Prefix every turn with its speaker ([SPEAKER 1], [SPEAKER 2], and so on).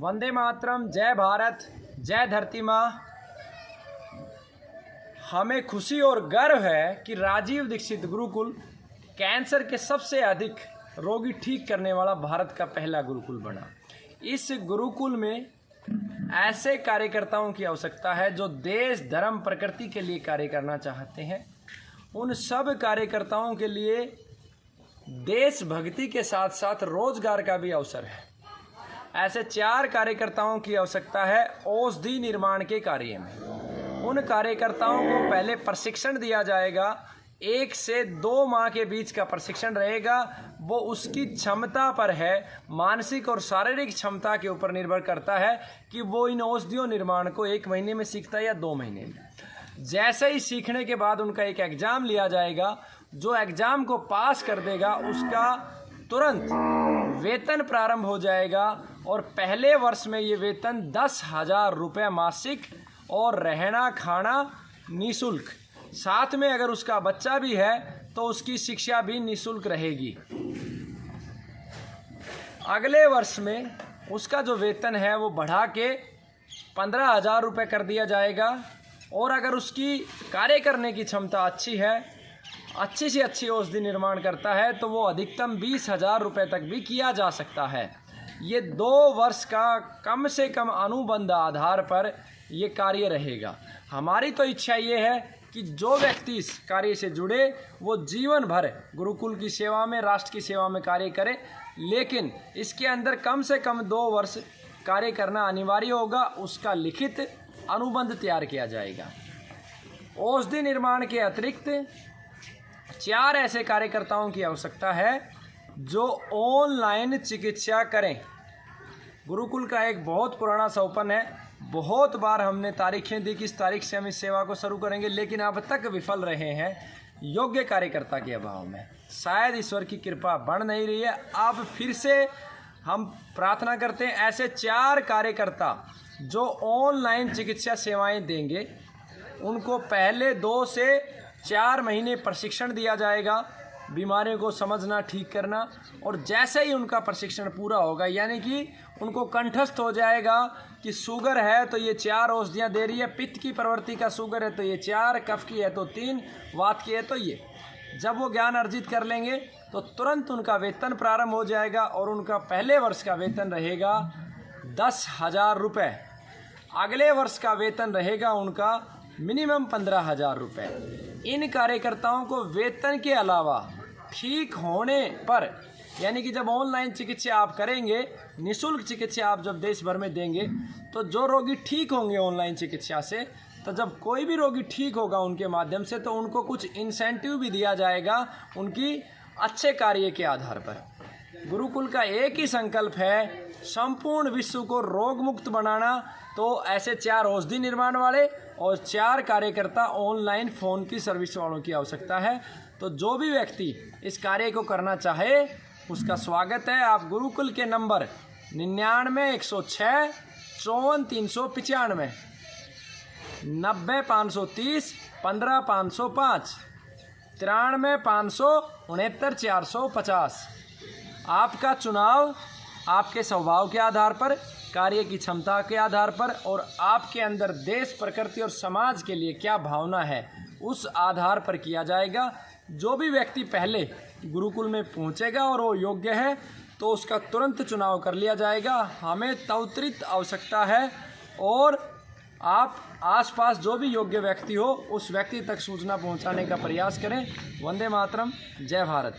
[SPEAKER 1] वंदे मातरम, जय भारत, जय धरती माँ। हमें खुशी और गर्व है कि राजीव दीक्षित गुरुकुल कैंसर के सबसे अधिक रोगी ठीक करने वाला भारत का पहला गुरुकुल बना। इस गुरुकुल में ऐसे कार्यकर्ताओं की आवश्यकता है जो देश, धर्म, प्रकृति के लिए कार्य करना चाहते हैं। उन सब कार्यकर्ताओं के लिए देशभक्ति के साथ साथ रोजगार का भी अवसर है। ऐसे 4 कार्यकर्ताओं की आवश्यकता है औषधि निर्माण के कार्य में। उन कार्यकर्ताओं को पहले प्रशिक्षण दिया जाएगा। 1 से 2 माह के बीच का प्रशिक्षण रहेगा। वो उसकी क्षमता पर है, मानसिक और शारीरिक क्षमता के ऊपर निर्भर करता है कि वो इन औषधियों निर्माण को 1 महीने में सीखता है या 2 महीने में। जैसे ही सीखने के बाद उनका एक एग्ज़ाम लिया जाएगा। जो एग्ज़ाम को पास कर देगा उसका तुरंत वेतन प्रारंभ हो जाएगा और पहले वर्ष में ये वेतन 10,000 रुपये मासिक और रहना खाना निःशुल्क। साथ में अगर उसका बच्चा भी है तो उसकी शिक्षा भी निःशुल्क रहेगी। अगले वर्ष में उसका जो वेतन है वो बढ़ा के 15,000 रुपये कर दिया जाएगा। और अगर उसकी कार्य करने की क्षमता अच्छी है, अच्छी से अच्छी औषधि निर्माण करता है, तो वो अधिकतम 20,000 रुपये तक भी किया जा सकता है। ये 2 वर्ष का कम से कम अनुबंध आधार पर ये कार्य रहेगा। हमारी तो इच्छा ये है कि जो व्यक्ति इस कार्य से जुड़े वो जीवन भर गुरुकुल की सेवा में, राष्ट्र की सेवा में कार्य करे, लेकिन इसके अंदर कम से कम 2 वर्ष कार्य करना अनिवार्य होगा। उसका लिखित अनुबंध तैयार किया जाएगा। औषधि निर्माण के अतिरिक्त 4 ऐसे कार्यकर्ताओं की आवश्यकता है जो ऑनलाइन चिकित्सा करें। गुरुकुल का एक बहुत पुराना सौपन है। बहुत बार हमने तारीखें दी कि इस तारीख से हम इस सेवा को शुरू करेंगे, लेकिन अब तक विफल रहे हैं योग्य कार्यकर्ता के अभाव में। शायद ईश्वर की कृपा बढ़ नहीं रही है। अब फिर से हम प्रार्थना करते हैं ऐसे 4 कार्यकर्ता जो ऑनलाइन चिकित्सा सेवाएं देंगे। उनको पहले 2 से 4 महीने प्रशिक्षण दिया जाएगा, बीमारियों को समझना, ठीक करना। और जैसे ही उनका प्रशिक्षण पूरा होगा, यानी कि उनको कंठस्थ हो जाएगा कि शुगर है तो ये 4 औषधियाँ दे रही है, पित्त की प्रवृत्ति का शुगर है तो ये 4, कफ की है तो 3, वात की है तो ये। जब वो ज्ञान अर्जित कर लेंगे तो तुरंत उनका वेतन प्रारंभ हो जाएगा और उनका पहले वर्ष का वेतन रहेगा 10,000 रुपये। अगले वर्ष का वेतन रहेगा उनका मिनिमम 15,000 रुपये। इन कार्यकर्ताओं को वेतन के अलावा ठीक होने पर, यानी कि जब ऑनलाइन चिकित्सा आप करेंगे, निःशुल्क चिकित्सा आप जब देश भर में देंगे, तो जो रोगी ठीक होंगे ऑनलाइन चिकित्सा से, तो जब कोई भी रोगी ठीक होगा उनके माध्यम से, तो उनको कुछ इंसेंटिव भी दिया जाएगा उनकी अच्छे कार्य के आधार पर। गुरुकुल का एक ही संकल्प है, संपूर्ण विश्व को रोग मुक्त बनाना। तो ऐसे 4 औषधि निर्माण वाले और 4 कार्यकर्ता ऑनलाइन फ़ोन की सर्विस वालों की आवश्यकता है। तो जो भी व्यक्ति इस कार्य को करना चाहे उसका स्वागत है। आप गुरुकुल के नंबर 99 106 54 395, 90 530 15 505, 93 569 450। आपका चुनाव आपके स्वभाव के आधार पर, कार्य की क्षमता के आधार पर और आपके अंदर देश, प्रकृति और समाज के लिए क्या भावना है उस आधार पर किया जाएगा। जो भी व्यक्ति पहले गुरुकुल में पहुंचेगा और वो योग्य है तो उसका तुरंत चुनाव कर लिया जाएगा। हमें त्वरित आवश्यकता है और आप आसपास जो भी योग्य व्यक्ति हो उस व्यक्ति तक सूचना पहुंचाने का प्रयास करें। वंदे मातरम, जय भारत।